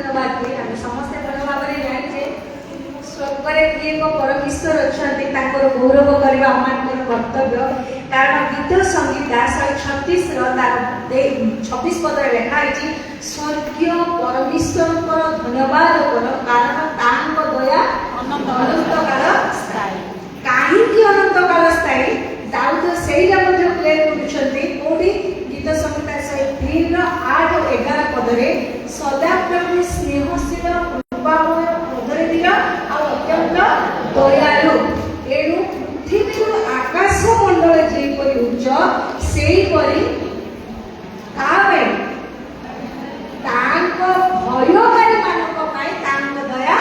धन्यवाद दिए आम समस्ते भल भाव में जाने स्वर्ग किए परमेश्वर अच्छा गौरव करवा आम कर्तव्य कारण गीत संगीता 136 26 पद लिखाई स्वर्गीय परमेश्वर धन्यवाद कर कारण दया अनंत काल स्थायी कहीं अनंत काल स्थायी दाऊद से क्लियर करोटी गीत संहिता 103 8 और 11 पदरे सदा प्रभु स्नेहशील कृपामय प्रगतिशील और अत्यंत दयालु एणु पृथ्वी आकाश मंडल जेपरी उच्च सेहीपरि भयकारी मानक दया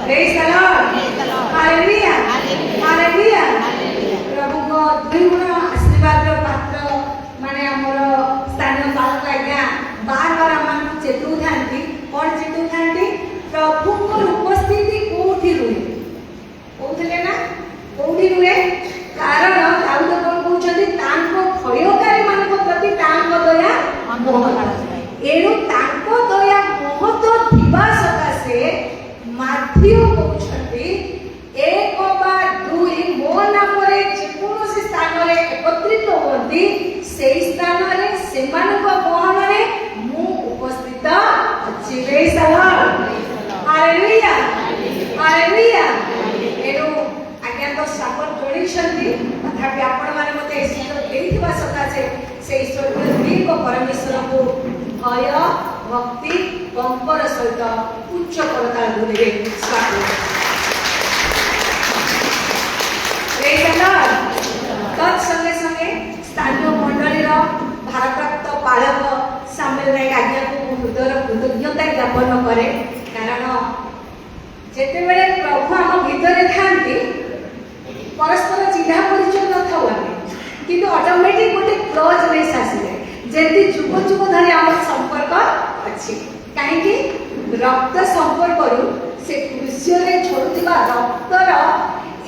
praise the Lord hallelujah hallelujah प्रभु को द्विगुण आशीर्वाद पात्र माने हमर स्थानीय बालक आज्ञा बार बार आम चेतु था कौन चेतु था प्रभु उपस्थिति कौटी रुहे कहते ना कौटी रुहे कारण दाऊद कौन कहते भयकारी मान प्रति दया एणु दया महत्व थिबा सकाशे माथ्यू कहते एक बा दुई मो नाम जेकोसी स्थान में एकत्रित होती से स्थान में से गहन में मु उपस्थित अच्छी praise the Lord hallelujah hallelujah एणु आज्ञा तो स्वागत जोड़ी तथापि आपण माने मते ईश्वर देथिबा सकाशे से ईश्वर दीर्घ परमेश्वर को भय भक्ति कंपर सहित उच्च करता ध्वनि स्वागत तत्संगे संगे स्थानीय मंडलीर भारप्राप्त पालक सामेल नायक आज्ञा को हृदय कृतज्ञता ज्ञापन करे कारण जितेबले प्रभु आम भीतर था परस्पर चिन्हा परिचय न था कि ऑटोमेटिक गोटे क्लोजनेस आसे जमी जुग जुग धरी आम संपर्क अच्छी कहीं रक्त संपर्क से कृष्य छोड़ुवा रक्तर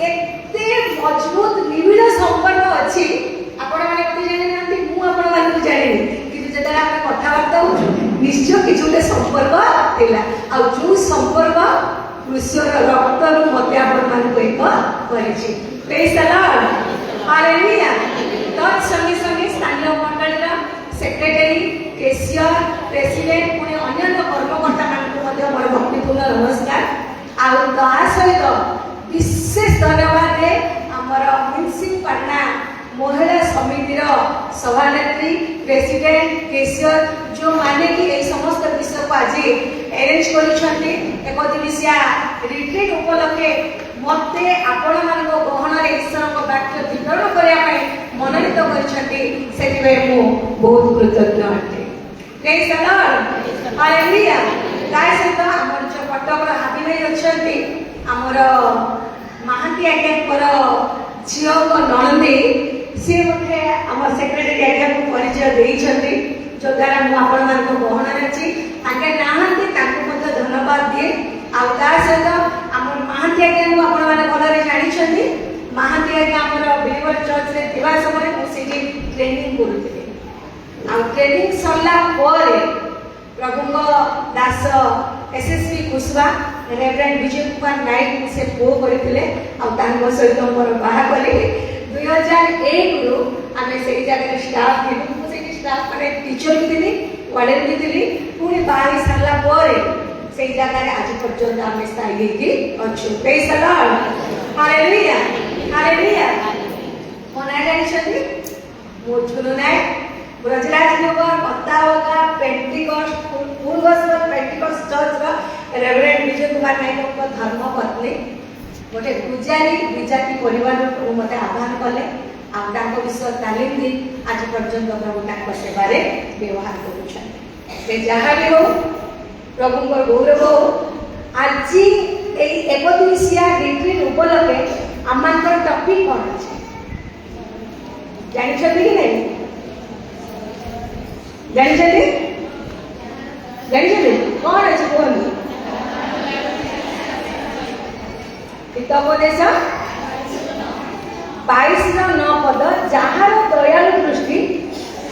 एते मजबूत निबिड़ संपर्क अच्छी आपण मैंने कभी जानी ना मुझे जानी कि जो आम कथबार्ता हो निश्चय किसी गोटे संपर्क थिला आ जो संपर्क कृष्यर रक्त मत आपण एक करिछि प्रेज द लॉर्ड हालेलुया तत्संगे संगे स्थानीय मंडलीर सेक्रेटरी केशियर प्रेसिडेंट पुणे अन्य कर्मकर्ता मानक मोर भक्तिपूर्ण नमस्कार आ सहित विशेष धन्यवाद दे आमर म्युनिसिपालिटी महिला समितिर सभानेत्री प्रेसिडेंट केशियर जो माने कि ये समस्त विषय को आज अरेंज करिसेंती एक दिवसीय रिट्रीट उपलक्षे मते आपण मान गहन ईश्वर वाक्य वितरण करने मनोनीत करिसेंती सेति मु बहुत कृतज्ञ अटे प्रेज द लॉर्ड हालेलुया ताई सहित हमर जो कटक हाबी भाई अछंती हमर महांती आज्ञा झील को नणंदी सी गोटे आम सेक्रेटरी आज्ञा को परिचय देइछंती जो द्वारा मुझे गहन अच्छी धन्यवाद दिए आउ सहित आम महांती आज्ञा को भलि जानी महांती आज्ञा आम बिलीवर चर्च रे थिबा समय मुझे ट्रेनिंग करुଥିଲି आ ट्रेनिंग सरला प्रभु दास एसएसपी कुशवा रेवरेंड विजय कुमार नायक से पो करते सहित मोर बाहा कले 2001 रु आम से जगह स्टाफ थी स्टाफ मैंने टीचर भी थी वार्डन भी थी पुणी बाहरी सारा से जगह आज पर्यटन आम स्थायी अच्छु praise the Lord hallelujah hallelujah मो ना जानी मो झुनु नायक ब्रजराजनगर मतावगा Pentecost full gospel Pentecost church reverend Vijay Kumar Nayak धर्म पत्नी गोटे पूजारी विजाति परिवार मत आह्वान कले आम विषय तालीम दी आज पर्यटन प्रभु सेवार व्यवहार कर जहाँ भी हो प्रभु गौरव हो आज एक दिवसीय रिट्रीट उपलक्षे आम टॉपिक कौन अच्छे जानते कि नहीं जानते जानते कौन अच्छे कहूँ हितोपदेश 22 पद जार दयालु दृष्टि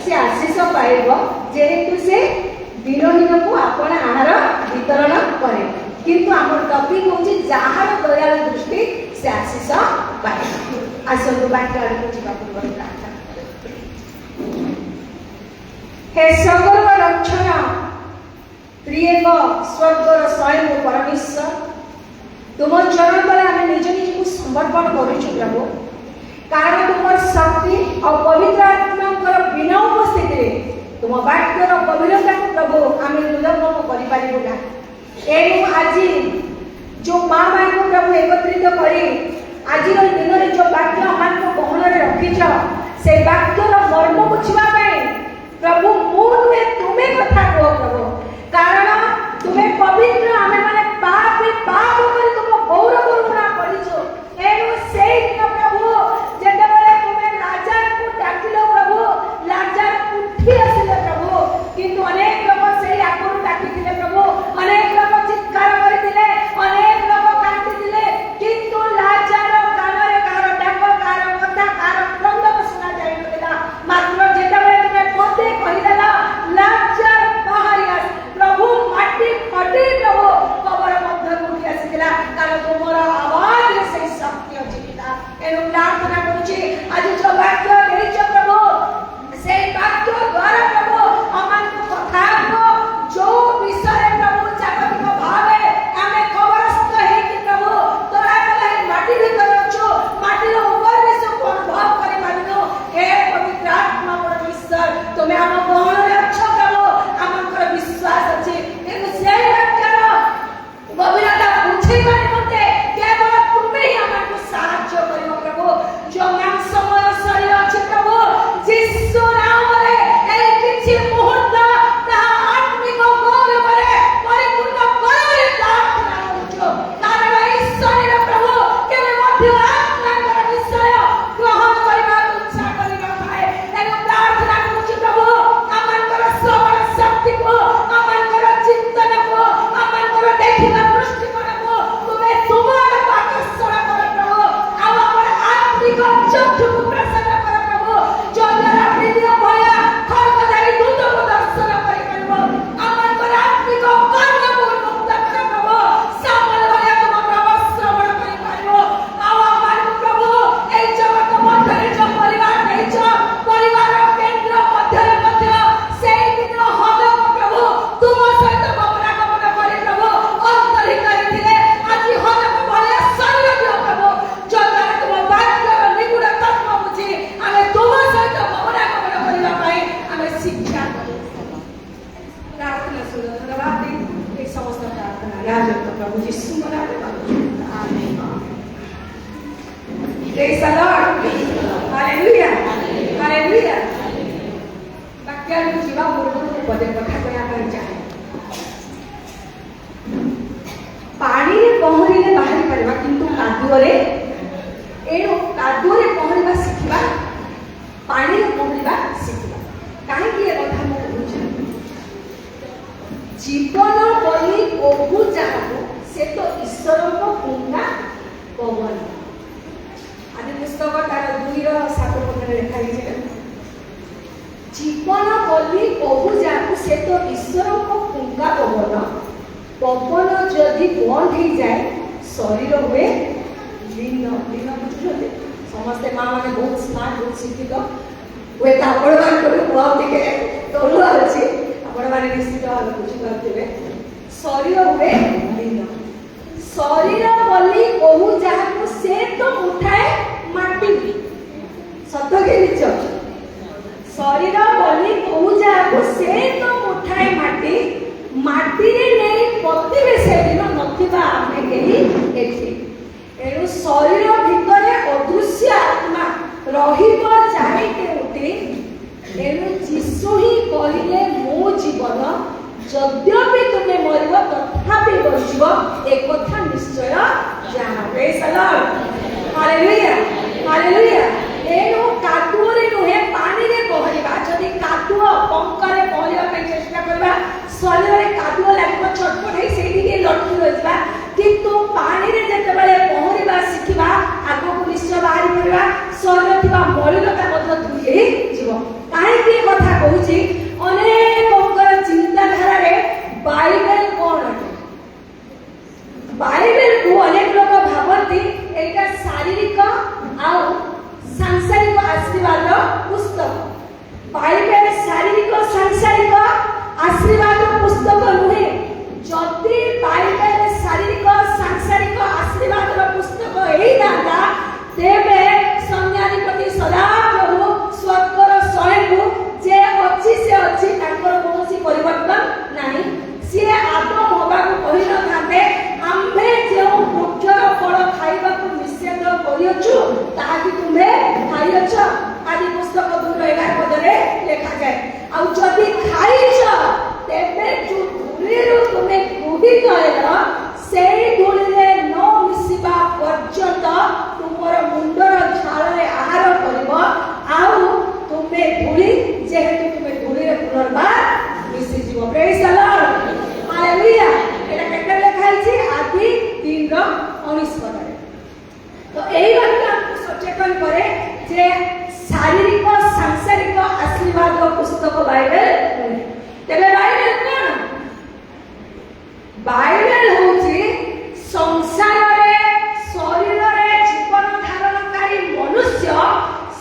से आशीष पाइब जेहेतु से दीनहीन को आपण आहार ଯଦି କହୁଛି ଯାହାର ଦୟାଳୁ ଦୃଷ୍ଟି ସେ ଆଶିଷ ପାଏ। ଆସନ୍ତୁ ବାକ୍ୟ ଆଡ଼କୁ ଯିବା ପୂର୍ବରୁ ପ୍ରାର୍ଥନା हे सर्व रक्षण त्रिएक स्वर्गर स्वयं परमेश्वर तुम चरण तले आम निज निज को समर्पण करूँ प्रभु कारण तुम शक्ति और पवित्र आत्मा बिना उपस्थिति तुम वाक्यर गभीरता को प्रभु आम हृदयंगम करना एणु आज जो माँ माँ को प्रभु एकत्रित कर आज दिन में जो वाक्य आम गहन रखिच से वाक्यर मर्म बुझा प्रभु मु नुहे तुम्हें कथा कह प्रभु कारण तुम्हें पवित्र आमे माने पाप पाप कर तुम गौरव करुणा करिछो एनु से दिन प्रभु जेते बेले तुम्हें लाजर को डाकिलो प्रभु लाजर उठी आसिले प्रभु किंतु अनेक लोग से आगुरु डाकिथिले प्रभु अनेक लोग चित्कार करिथिले अनेक लोग कांदिथिले किंतु लाजर कानरे कार डाक कार कथा कार क्रंदन सुना जाय नथिला मात्र जेते बेले तुम्हें पदे कहिदेला लाजर बाहरिया प्रभु माटी फटी प्रभु कबर मध्य उठी आसिला कारण तुमर आवाज से शक्ति अछि पिता एनु प्रार्थना करूची आज जो वाक्य देछ प्रभु से वाक्य द्वारा प्रभु अमान को कथा को जो विषय प्रभु जागतिक भावे आमे खबरस्थ हे कि प्रभु तोरा कले माटी भीतर अछो माटी रो ऊपर विश्व को अनुभव करि पाबिनो हे पवित्र आत्मा परमेश्वर तुमे हम गहन रे अछो प्रभु आमकर विश्वास अछि एनु से वाक्यर गभीरता बुझे पारे मते केवल तुमे ही हमको साहाय्य करियो प्रभु जो नाम समय शरीर अछि प्रभु यीशु नाम रे ए किछि मुहूर्त ता आत्मिक गौरव रे परिपूर्ण करे प्रार्थना करूछो कारण ई शरीर प्रभु केवे मध्य आत्माकर विषय ग्रहण करबा इच्छा करि नथाए एनु प्रार्थना करूछु प्रभु आमनकर श्रवण शक्ति को आमनकर चिंतन को आमनकर देखिबा दृष्टिकोण को तुमे तुम्हारे आकर्षण कर प्रभु आव हमर आत्मिक चक्षु को प्रसन्न कर प्रभु जो द्वारा हृदय भया खड़गदारी दूत को दर्शन करि परबो आमनकर आत्मिक कर्म को मुक्त कर प्रभु सामल भया तुम प्रभु श्रवण करि परबो आव हमर प्रभु ए जगत मध्य जो परिवार देछ परिवार केंद्र मध्य सेई दिन हलो प्रभु तुम सहित गमनागमन करे प्रभु अंतरिकारी दिले आज हलो भले शरीर दियो प्रभु जो द्वारा तुम वाक्य निगुण तत्व बुझी आमे तुम सहित गमनागमन करिबा पई आमे शिक्षा करू प्रार्थना सुनो धन्यवाद ए समस्त प्रार्थना राजक प्रभु यीशु नाम में मांगू आमीन praise the Lord hallelujah hallelujah वाक्य जीवा पूर्व पदे कथा कहया कर चाहे पानी रे पहरिले बाहरी परबा किंतु कादुओ रे एणु कादुओ रे पहरिबा शिखिबा पानी रे पहरिबा शिखिबा काहे कि ए कथा मो बुझे जीवन बलि ओहु जाहु से तो ईश्वर को पुण्य पवन आदि पुस्तक तार 2:7 पदरे लिखा है जीवन बलि ओहु जाहु से तो ईश्वर को पुण्य पवन पवन जदि बंद हो जाए शरीर हुए लीन लीन बुझे समस्ते माँ मैंने बहुत स्मार्ट बहुत शिक्षित हुए आपण टे तलु अच्छी आपण मैंने निश्चित भाव बुझीपे शरीर हुए लीन शरीर बलि ओहु जहाँ से तो उठाए माटी सत के निच शरीर बलि ओहु जहाँ से तो उठाए माटी माटी रे नहीं प्रतिवेश दिन नथिबा आमे केही एठी एनु शरीर भितरे अदृश्य आत्मा रहिब जाय केउटी एनु यीशु ही कहिले मो जीवन यद्यपि तुमे मरिब तथापि बचिब एक कथा निश्चय जानो praise the Lord hallelujah hallelujah एनु कादुओ रे नुहे पानी रे पहरिबा जदि कादुओ पंकरे पहरिबा पे चेष्टा करबा शरीर में कादुओ लागो छटपट है सेठी के लटकी रहिबा किंतु पानी रे जते बेले पहरिबा शिखिबा आगो को निश्चय बाहरी पड़िबा शरीर थिबा मलिनता मध्य धुई जीव काहे की कथा कहूची अनेक अंकर चिंता धारा रे बाइबल कोन बाइबल अनेक लोक भावती एटा शारीरिक आउ सांसारिक आशीर्वाद पुस्तक। बाइबल शारीरिक सांसारिक आशीर्वाद पुस्तक नुहे। जदि बाइबल शारीरिक सांसारिक आशीर्वाद पुस्तक एई दादा तेबे संज्ञाधिपति सदा प्रभु स्वर्गर स्वयं जे अछि से अछि ताकर कोनोसी परिवर्तन नाही। सी आदम होबा को कहि न थाते आम्भे जे वृक्षर फल खाइबा को निषेध करियछु ताहा कि तुमे खाइयछ। आदि पुस्तक 2:11 पदरे लिखा जाय। आ जदि खाइछ तेबे जो धूलिरु तुमे कुबित हेल सेई धूलिरे न मिसिबा पर्यंत तुमर मुंडर झाଳରେ आहार करिब। आउ तुमे धूली जेहेतु तुमे धूलिरे पुनर्बार मिसि जीव। Praise the Lord, hallelujah. एटा केते लिखा है आदि 3:19 पदरे। तो एई बात आपको सचेतन करे जे शारीरिक सांसारिक आशीर्वाद पुस्तक बाइबल। तेबे बाइबल कोन? बाइबल होची संसार रे शरीर रे जीवन धारणकारी मनुष्य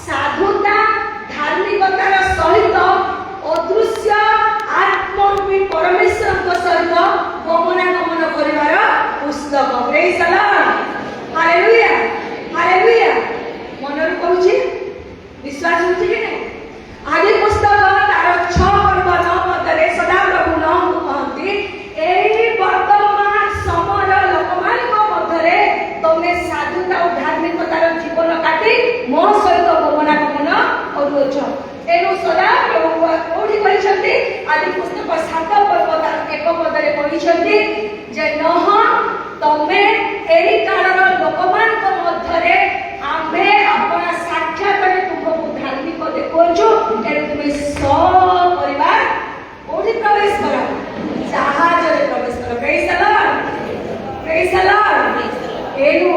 साधुता धार्मिकतार सहित अदृश्य आत्मरूपी परमेश्वर सहित गमनागमन करिवार पुस्तक। Praise the Lord, hallelujah, hallelujah. मनर कहूची विश्वास होची कि नहीं? आदि पुस्तक तार 6:9 मधरे सदा प्रभु नाम कहती एई वर्तमान समय लोकमान मधरे तमे साधुता और धार्मिकतार जीवन काटी मो सहित गमनागमन करूछ। एनु सदा प्रभु कोठी कहिसंती आदि पुस्तक 7:1 पदरे कहिसंती जे नह तमे एई कालर लोकमान मधरे आम्भे अपना साक्षात तुमको धार्मिक देखोछु। एनु तुमे सब परिवार कोठी प्रवेश करा जहाज रे प्रवेश करा। Praise the Lord, praise the Lord. एनु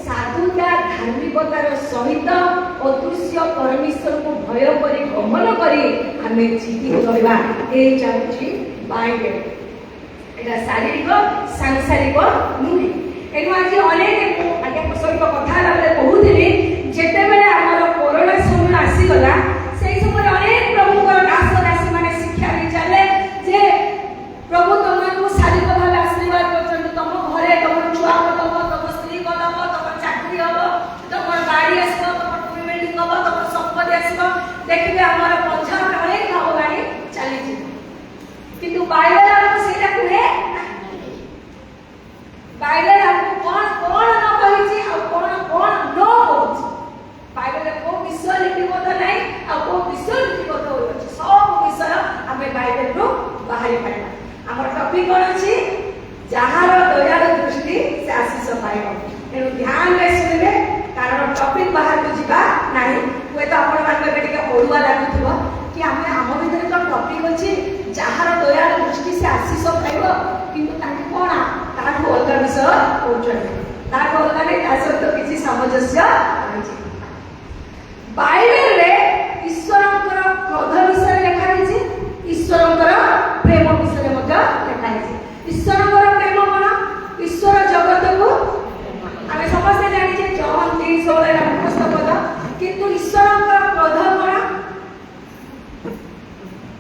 साधुता धार्मिकतार सहित अदृश्य परमेश्वर को भय करी गमन करी आमे जीवित रहबा। ए चाहूची बाइबल। एटा शारीरिक सांसारिक नुहे। एनु आज अनेक आगे सहित कथा लागले कहूथिली जेते बेले हमर कोरोना समय आसी गला सेही समय अनेक प्रभुकर दास दासी माने शिक्षा दे चले जे प्रभु तुमको शारीरिक भाव आशीर्वाद करछन। तुम घरे तुम छुआ को तुम स्त्री को तुम चाकरी हो तुम गाड़ी आसो तुम बिल्डिंग हो तुम संपत्ति आसो देखिबे हमर पंछा अनेक भाव गाड़ी चली छी। किंतु बाइबल हमको सेटा कुहे बाइबल हमको कोन कोन न कहि छी आ कोन कोन न होछि। बाइबल को विषय लिखिबत नै आ को विषय लिखिबत होछि। सब विषय हमें बाइबल रो बाहरी पाइबा। हमर टॉपिक कोन अछि? जहार दयालु दृष्टि से आशीष पाइब। एनु ध्यान रे सुनिबे कारण टॉपिक बाहर को जिबा नाही। हुए तो आपण मान बेटे के ओडुआ लागुथबो कि हमें हम भीतर तो टॉपिक अछि जहार दयालु दृष्टि से आशीष पाइब। किंतु ताके कोन ताको अलग विषय होचै ताको अलग नै तासर तो किछि सामंजस्य अछि। बाइबल रे ईश्वरंकर क्रोध विषय लिखा है। ईश्वरंकर प्रेम विषय मध्य लिखा है। ईश्वरंकर प्रेम कोन? ईश्वर जगत को आमे समस्त जानि जे जॉन 3:16 पुस्तक। किंतु ईश्वरंकर क्रोध कोन?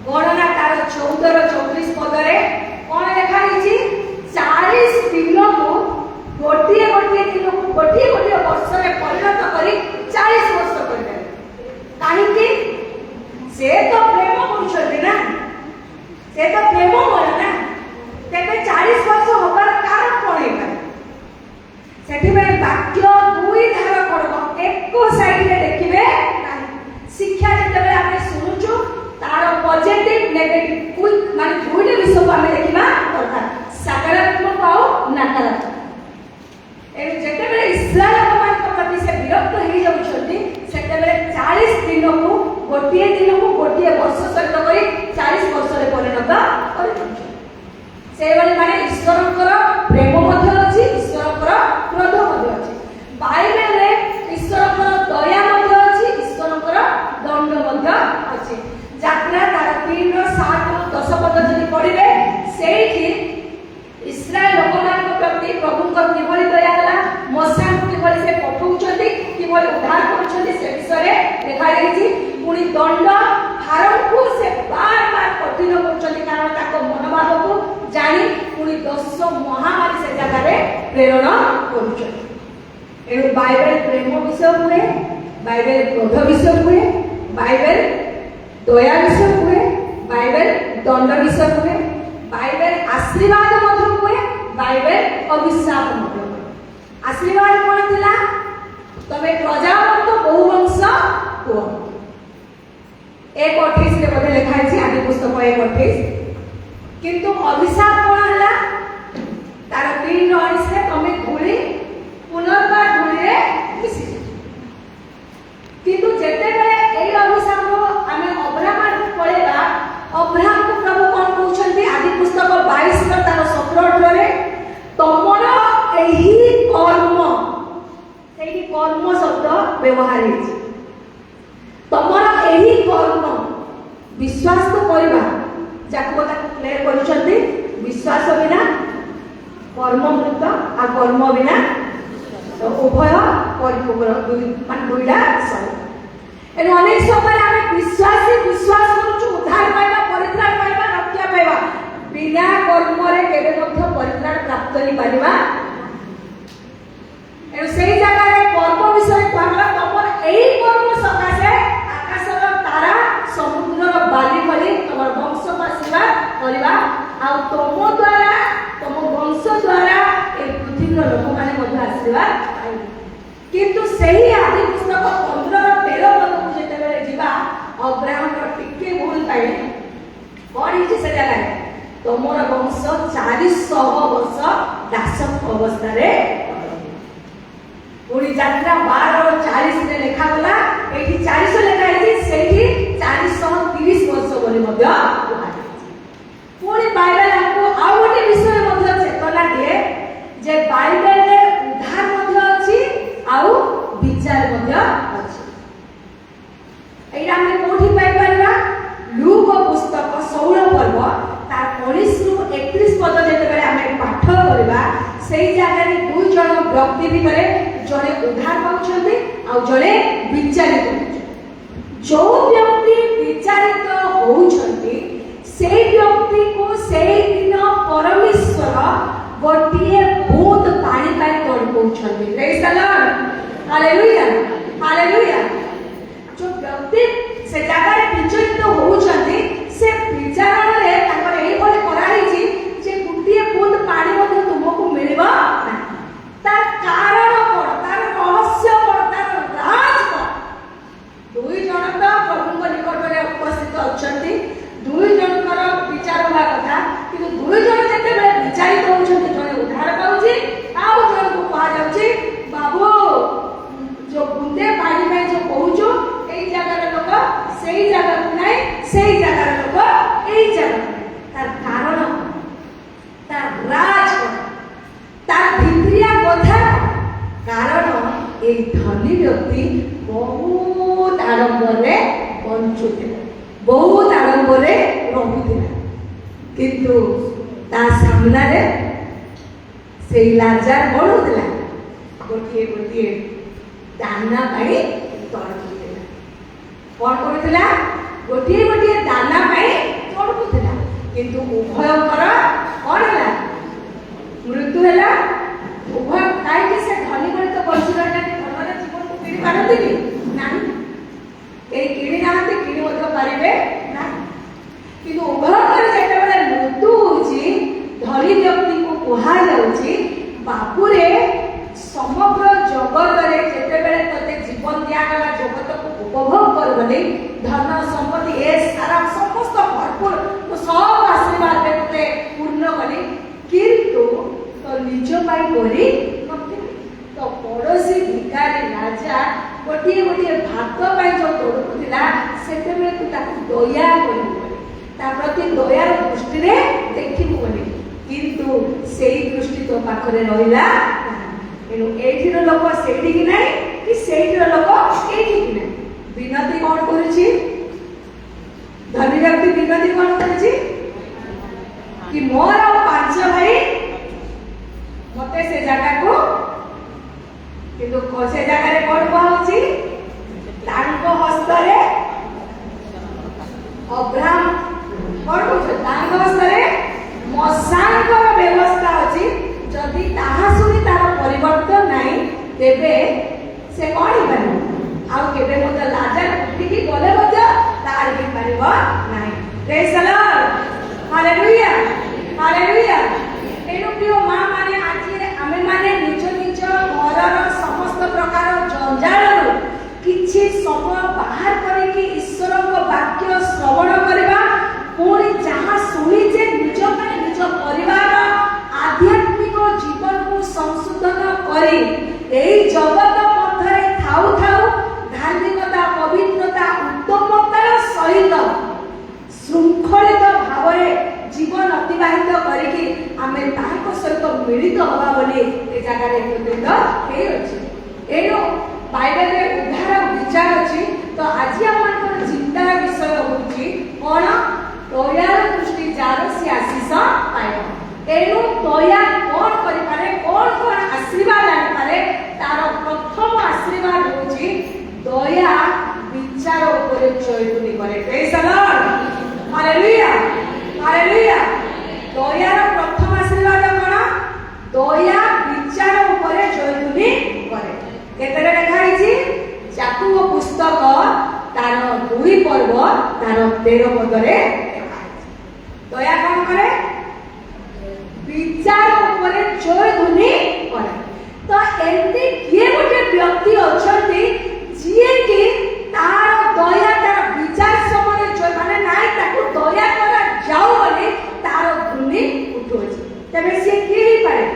गणना तार 14:34 पदरे कोन लिखा है? 40 दिन को गोटिए गोटिए दिन को गोटिए गोटिए वर्ष रे परिणत करी 40 वर्ष कर दे। काहे से तो प्रेम करुछथि ना, से तो प्रेम करे ना। तेबे 40 वर्ष होबार कारण कोन हेबा? सेठी में वाक्य दुई धार करबो एको साइड रे देखिबे नाही। शिक्षा जेतबे आपण सुनुछु तार पॉजिटिव नेगेटिव कुछ माने दुईटा विषय को हमें देखिबा दरकार। सकारात्मक और नकारात्मक। ए जेतबे इस्राएल मान प्रति से विरक्त हे जाउछथि सेतबे 40 दिन को गोटिए दिन को गोटिए वर्ष सहित करी 40 वर्ष रे परिणत करिछथि। सेवल माने ईश्वरंकर प्रेम मध्य अछि, ईश्वरंकर क्रोध मध्य अछि। बाइबल रे ईश्वरंकर दया मध्य अछि, ईश्वरंकर दंड मध्य अछि। यात्रा तार 3:7-10 पद जदि पढिबे सेठी इस्राएल लोकमान प्रति प्रभु को किभଳି दया ଲେଖା ଯାଇଛି। ପୁଣି ଦଣ୍ଡ ହାରକୁ ସେ ବାର ବାର କଠିନ କରୁଛନ୍ତି, କାରଣ ତାଙ୍କ ମନୋଭାବକୁ ଜାଣି ପୁଣି 10 ମହାମାରୀ ସେ ଜାଗାରେ ପ୍ରେରଣ କରୁଛନ୍ତି। ଏଣୁ ବାଇବେଲ ପ୍ରେମ ବିଷୟ କୁହେ, ବାଇବେଲ କ୍ରୋଧ ବିଷୟ କୁହେ, ବାଇବେଲ ଦୟା ବିଷୟ କୁହେ, ବାଇବେଲ ଦଣ୍ଡ ବିଷୟ କୁହେ, ବାଇବେଲ ଆଶୀର୍ବାଦ ମଧ୍ୟ କୁହେ, ବାଇବେଲ ଅଭିଶାପ ମଧ୍ୟ କୁହେ। ଆଶୀର୍ବାଦ କଣ ଥିଲା? ତମେ ପ୍ରଜାବନ୍ତ ବହୁ ବଂଶ ହୁଅ। 1:28 ବୋଧେ ଲେଖା ହେଇଛି, ଆଦି ପୁସ୍ତକ 1:28। କିନ୍ତୁ ଅଭିଶାପ କଣ ହେଲା? ତାର 3:19 ତମେ ଧୂଳି ପୁନର୍ବାର ଧୂଳିରେ ମିଶିଯିବ। କିନ୍ତୁ ଯେତେବେଳେ ଏଇ ଅଭିଶାପ ଆମେ ଅବ୍ରାହ୍ମକୁ ପଳେଇବା, ଅବ୍ରାହ୍ମକୁ ପ୍ରଭୁ କଣ କହୁଛନ୍ତି? ଆଦି ପୁସ୍ତକ 22 ତାର 17-18ରେ ତମର ଏହି କର୍ମ, ସେଇଠି କର୍ମ ଶବ୍ଦ ବ୍ୟବହାର ହେଇଛି। ତମର ଏହି କର୍ମ, ବିଶ୍ୱାସ ତ କରିବା, ଯାକୁ ତାକୁ କ୍ଲିୟର କରୁଛନ୍ତି, ବିଶ୍ୱାସ ବିନା କର୍ମ ମୃତ, ଆଉ କର୍ମ ବିନା ଉଭୟ ପରିପୂର୍ଣ୍ଣ, ମାନେ ଦୁଇଟା ସମାନ। ଏଣୁ ଅନେକ ସମୟରେ ଆମେ ବିଶ୍ୱାସ କରୁଛୁ ଉଦ୍ଧାର ପାଇବା, ପରିତ୍ରାଣ ପାଇବା, ରକ୍ଷା ପାଇବା। ବିନା କର୍ମରେ କେବେ ମଧ୍ୟ ପରିତ୍ରାଣ ପ୍ରାପ୍ତ ହେଇପାରିବା। ଏଣୁ ସେଇ ଜାଗାରେ କର୍ମ ବିଷୟରେ କୁହାଗଲା, ତମର ଏଇ କର୍ମ ସକାଶେ ଆକାଶର ତାରା ସମୁଦ୍ରର ବାଲି ଭଳି ତମର ବଂଶକୁ ଆଶୀର୍ବାଦ କରିବା, ଆଉ ତମ ଦ୍ୱାରା ତମ ବଂଶ ଦ୍ୱାରା ଏ ପୃଥିବୀର ଲୋକମାନେ ମଧ୍ୟ ଆଶୀର୍ବାଦ ପାଇବେ। କିନ୍ତୁ ସେହି ଆଦି ପୁସ୍ତକ 15-13 ପଦକୁ ଯେତେବେଳେ ଯିବା, ଅବ୍ରାହମର ଟିକେ ଭୁଲ ପାଇଁ କଣ ହେଇଛି ସେ ଜାଗାରେ? ତମର ବଂଶ 400 ବର୍ଷ ଦାସ ଅବସ୍ଥାରେ। ପୁଣି ଯାତ୍ରା 12:40 ଲେଖାଗଲା, ଏଇଠି 400 ଲେଖା ହେଇଛି, ସେଇଠି 430 ବର୍ଷ ବୋଲି ମଧ୍ୟ କୁହାଯାଇଛି। ପୁଣି ବାଇବେଲ ଆମକୁ ଆଉ ଗୋଟେ ବିଷୟ ମଧ୍ୟ ଚେତନା ଦିଏ ଯେ ବାଇବେଲରେ ଉଦ୍ଧାର ମଧ୍ୟ ଅଛି ଆଉ ବିଚାର ମଧ୍ୟ ଅଛି। ଏଇଟା ଆମେ କୋଉଠି ପାଇପାରିବା? ଲୁକ ପୁସ୍ତକ 16 ପର୍ବ ତାର 19-31 ପଦ ଯେତେବେଳେ ଆମେ ପାଠ କରିବା, ସେଇ ଜାଗାରେ 2 ଜଣ ବ୍ୟକ୍ତି ଭିତରେ ଜଣେ ଉଦ୍ଧାର ପାଉଛନ୍ତି ଆଉ ଜଣେ ବିଚାରିତ ହେଉଛନ୍ତି। ଯୋଉ ବ୍ୟକ୍ତି ବିଚାରିତ ହେଉଛନ୍ତି ସେଇ ବ୍ୟକ୍ତିକୁ ସେଇ ଦିନ ପରମେଶ୍ୱର ଗୋଟିଏ ବୁନ୍ଦ ପାଣି ପାଇଁ ତଡପଉଛନ୍ତି। ପ୍ରେଜ୍ ଦ ଲର୍ଡ, ହାଲେଲୁୟା, ହାଲେଲୁୟା। ଯୋଉ ବ୍ୟକ୍ତି ସେ ଜାଗାରେ ବିଚଳିତ ହେଉଛନ୍ତି, ସେ ବିଚାରଣରେ ତାଙ୍କର ଏଇଭଳି କରାଯାଇଛି ଯେ ଗୋଟିଏ ବୁନ୍ଦ ପାଣି ମଧ୍ୟ ତୁମକୁ ମିଳିବ ନାହିଁ। ତାର କାରଣ କଣ? ତାର ରହସ୍ୟ କଣ? ତାର ରାଜ କଣ? 2 ଜଣ ତ ପ୍ରଭୁଙ୍କ ନିକଟରେ ଉପସ୍ଥିତ ଅଛନ୍ତି, 2 ଜଣଙ୍କର ବିଚାର ହେବା କଥା, କିନ୍ତୁ 2 ଜଣ ଯେତେବେଳେ ବିଚାରିତ ହେଉଛନ୍ତି, ଜଣେ ଉଦ୍ଧାର ପାଉଛି ଆଉ ଜଣକୁ କୁହାଯାଉଛି ବାବୁ ଯୋଉ ବୁନ୍ଦେ ପାଣି ପାଇଁ ଯୋଉ କହୁଛୁ, ଏଇ ଜାଗାର ଲୋକ ସେଇ ଜାଗାକୁ ନାହିଁ, ସେଇ ଜାଗାର ଲୋକ ଏଇ ଜାଗାକୁ ନାହିଁ। ତାର କାରଣ କଣ? ତାର ରାଜ କଣ? ତାର ଭିତରିଆ କଥା। କାରଣ এই ଧନୀ ବ୍ୟକ୍ତି ବହୁତ ଆଡମ୍ବରରେ ବଞ୍ଚୁଥିଲା, ବହୁତ ଆଡମ୍ବରରେ ରହୁଥିଲା, କିନ୍ତୁ ତା ସାମ୍ନାରେ ସେଇ ଲାଜାର କଣ ହଉଥିଲା? ଗୋଟିଏ ଗୋଟିଏ ଦାନା ପାଇଁ ତଡପୁଥିଲା। କଣ କରୁଥିଲା? ଗୋଟିଏ ଗୋଟିଏ ଦାନା ପାଇଁ ତଡପୁଥିଲା। କିନ୍ତୁ ଉଭୟଙ୍କର କଣ ହେଲା? ମୃତ୍ୟୁ ହେଲା। ଉଭୟ କାହିଁକି? ସେ ଧନୀ ଭଳି ତ ବଞ୍ଚୁନାହାନ୍ତି, ଧନରେ ଜୀବନକୁ କିଣି ପାରନ୍ତି କି? ନାହିଁ, କେହି କିଣି ନାହାନ୍ତି, କିଣି ମଧ୍ୟ ପାରିବେ ନାହିଁ। କିନ୍ତୁ ଉଭୟଙ୍କର ଯେତେବେଳେ ମୃତ୍ୟୁ ହଉଛି, ଧନୀ ବ୍ୟକ୍ତିକୁ କୁହାଯାଉଛି ବାବୁରେ ସମଗ୍ର ଜଗତରେ ଯେତେବେଳେ ତତେ ଜୀବନ ଦିଆଗଲା, ଜଗତକୁ ଉପଭୋଗ କରିବନି, ଧନ ସମ୍ପତ୍ତି ଏ ସାରା ସମସ୍ତ ଭରପୁର ସବୁ ଆଶୀର୍ବାଦ ତତେ ପୂର୍ଣ୍ଣ କଲି, କିନ୍ତୁ ତ ନିଜ ପାଇଁ କରି ନଥିଲି। ତ ପଡ଼ୋଶୀ ଭିକାରୀ ରାଜା ଗୋଟିଏ ଗୋଟିଏ ଭାତ ପାଇଁ ଯୋଉ ତୋଳୁଥିଲା, ସେତେବେଳେ ତୁ ତାକୁ ଦୟା କରିବୁ ବୋଲି, ତା ପ୍ରତି ଦୟାର ଦୃଷ୍ଟିରେ ଦେଖିବୁ ବୋଲି, କିନ୍ତୁ ସେଇ ଦୃଷ୍ଟି ତୋ ପାଖରେ ରହିଲା। ଏଣୁ ଏଇଠିର ଲୋକ ସେଇଠିକି ନାହିଁ, କି ସେଇଠିର ଲୋକ ଏଇଠିକି ନାହିଁ। ବିନତି କଣ କରୁଛି? ଧନୀ ବ୍ୟକ୍ତି ବିନତି କଣ କରୁଛି? କି ମୋର 5 ଭାଇ ମତେ ସେ ଜାଗାକୁ, କିନ୍ତୁ ସେ ଜାଗାରେ କଣ କୁହାହଉଛି? ତାଙ୍କ ହସ୍ତ जदि ताहा सुनी तार परिवर्तन नहीं तेबे से कौन ही पारिबो आउ केबे मते लाजर उठिकी गले मते तार ही पारिबो नहीं। Praise the Lord, hallelujah hallelujah. एनु प्रिय मां माने आज आमे माने निज निज घरर समस्त प्रकार जंजालरु किछि समय बाहर करिकी ईश्वरक वाक्य श्रवण करबा पुणी जहाँ शुणीचे निज निज परिवार आध्यात्मिक जीवन को संशोधन करी एई जगत मध्य थाउ थाउ धार्मिकता पवित्रता उत्तमतार सहित श्रृंखलित भाव जीवन अतिबाहित करिकी आमे ताहाको सहित मिलित हवा बोली ए जगह एकत्रित हेई अछि। एनो बाइबल रे उद्धार विचार अछि। तो आज हमर चिंता विषय होछि कोन दयार दृष्टि जार से आशीष पाइब। तेणु दया कौन करें कौन कौन आशीर्वाद आनीपारे तार प्रथम आशीर्वाद होची दया विचार उपरे जयतुनी करे। Praise the Lord, hallelujah hallelujah. दयार प्रथम आशीर्वाद कोन दया विचार उपरे जयतुनी करे। केतरे लेखा हिची याकूब पुस्तक तार 2 पर्व तार 13 पदरे दया कौन करे विचार उपरे जोर ध्वनि करे। तो एंती किए गोटे व्यक्ति अछंती जिए कि तार दया तार विचार समय जो माने नाइ ताकू दया करा जाऊ बोली तार ध्वनि उठोछि तबे से की ही पारे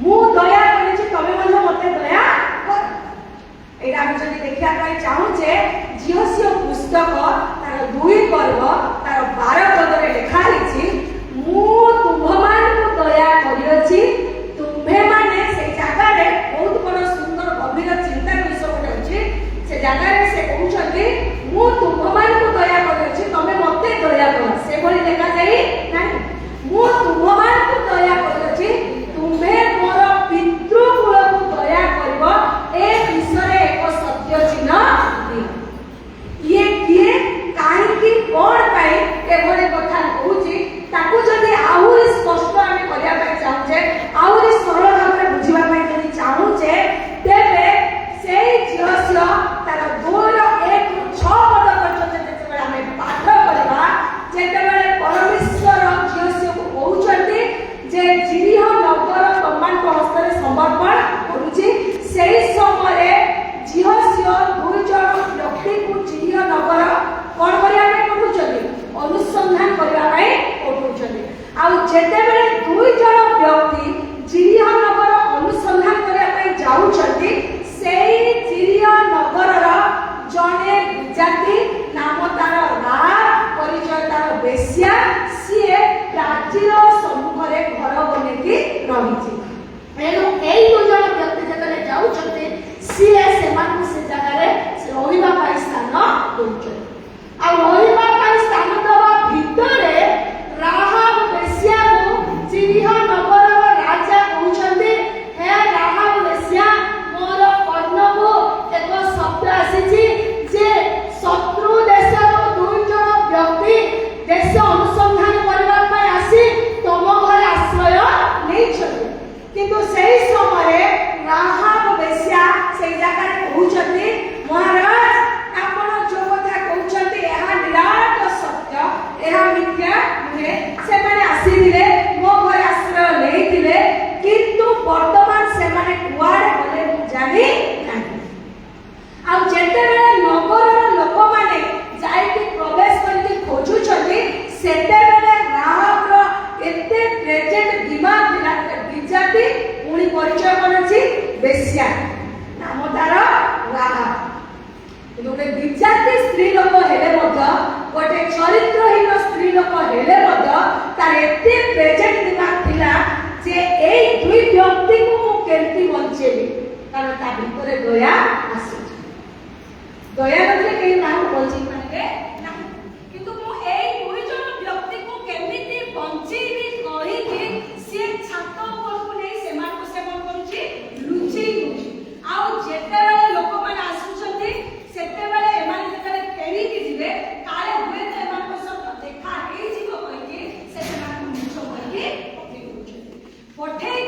मु दया करै छी तबे मने मते दया कर। एटा हम जदि देखिया पाई चाहू जे जिहस्य पुस्तक तार 2 पर्व तार 12 पदरे लिखा हिची मु तुम्हमान को दया करियछि तुम्हे माने से जागा रे बहुत बड़ सुंदर गभीर चिंता विषय होते अछि। से जागा रे से कहउछथि मु तुम्हमान को दया करियछि तमे मते दया कर से बोली देखा जाई नाही मु तुम्हमान को दया करियछि तुम्हे मोर पितृकुल को दया करबो ए विषय एक सत्य चिन्ह दियो। ये किए काहे कि कोन पाई एभले कथा कहूची ताकू जदि आहुरी स्पष्ट आमे करिया पाई चाहूचे आहुरी सरल भाबरे बुझिबा पाई जदि चाहूचे तेबे सेई जिहस्य तार 2:1-6 पद पर्यंत जेतेबेले आमे पाठ करबा जेतेबेले परमेश्वर जिहस्य को कहउचंती जे जिरिह नगर तमानको हस्तरे समर्पण करूची सेई समय जिहस्य 2 जण व्यक्ति को जिरिह नगर कोन करिया पाई कहउचंती अनुसंधान करिया पाई कहउचंती। आ जेतेबेले 2 जण व्यक्ति जिरिह नगर अनुसंधान करिया पाई जाउचंती सेई जिरिह नगरर जणे विजाति नाम तार राहाब परिचय तार बेश्या सिए प्राचीर सम्मुखरे घर बनेकी रहिछि। एनु एई 2 जण व्यक्ति जेतले जाउचंती सिए सेमानकु से जगह रे रहिबा पाई स्थान दउचंती। आ रहिबा पाई स्थान दवा भितरे राहाब बेश्या को जिरिह नगरर राजा कहउचंती हे राहाब बेश्या मोर कर्णको एक शब्द आसीछि जे शत्रु देशर 2 जण व्यक्ति देश अनुसंधान करबा पाई आसी तम घरे आश्रय नेइछथि। किंतु सेही समय राहाब बेश्या सेही जागा रे कहउचंती महाराज आपण जो कथा कहउचंती एहा निराट सत्य एहा मिथ्या नुहे से माने आसीदिले मो घरे आश्रय नेइतिले किंतु वर्तमान से माने कुआडे गले मु जानि नाही। आ जेतेबेले नगरर लोक माने जाईके प्रवेश करके खोजुछथि सेतेबेले राहाबर एते प्रेजेंट दिमाग दिला विजाति पुणी परिचय करछि बेश्या नाम तार राहाब। गोटे विजाति स्त्री लोक हेले मध्य गोटे चरित्रहीन स्त्री लोक हेले मध्य तार एते प्रेजेंट दिमाग थिला जे एई 2 व्यक्ति को मु केंती बंचेबी कारण ता भितरे दया आसी दया नथले केही नाम बंची माने नाही। किंतु मु एई 2 जण व्यक्ति को केमिति बंचेबी कहि कि से छात उपरକୁ नै सेमान से कोन करूची लुचि लुचि आ जेतेबेले लोक माने आसुचंती सेतेबेले एमान जेतेबेले फेरी कि जिवे काले हुए त एमान को सब देखा हेई जीव कहि कि से सेमान को मुछ कहि पठेई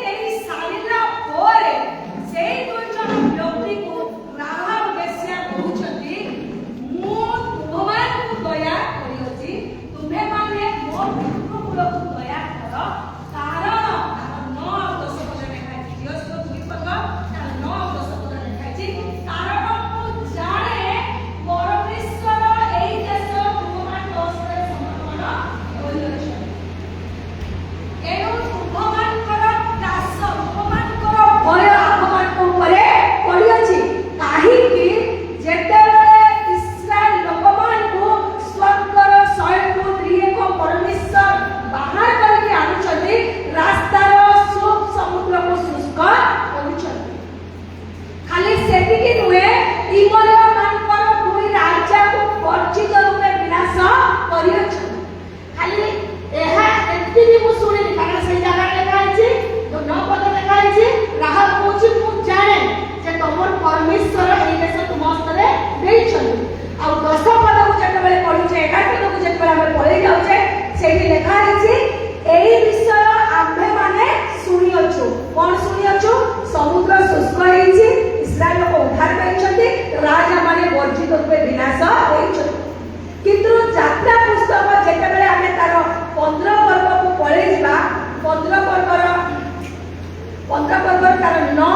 15 पर्व तार 9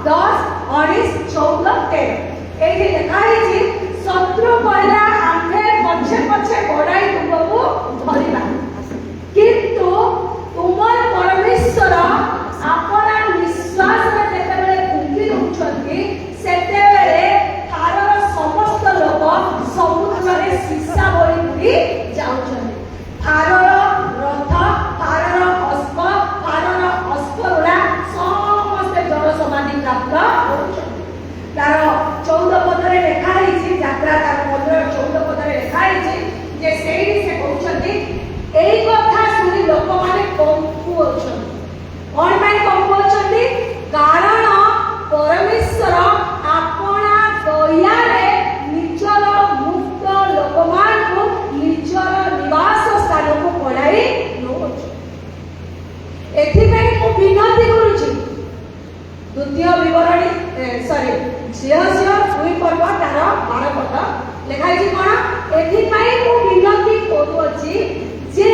10 19 14 13 एठी लिखा है शत्रु कहला आंधे पछे पछे गोड़ाई तुमको धरिबा किंतु तुमर परमेश्वर अपना विश्वास में जेतेबेले कुंकी उठछंती सेतेबेले तारर समस्त लोक समुद्र रे सीसा बोली पुरी जाउछंती तारर रथ तारर अश्व तारर अश्वरुड़ा समस्त जल समाधि प्राप्त होछंती तार 14 पदरे लिखा है यात्रा तार 14 पदरे लिखा है जे सेही से कहउछंती एई कथा सुनी लोक माने कंपु होछंती कोन माने कंपु होछंती कारण परमेश्वर आपना दया रे निजर मुक्त लोक मान को निजर निवास स्थान को पढ़ाई नोछ एथि में को विनती करूची द्वितीय विवरणी सॉरी झियसियो दुई पर्व तार 12 पद लिखाई छी कोन एथि में को विनती करूची जे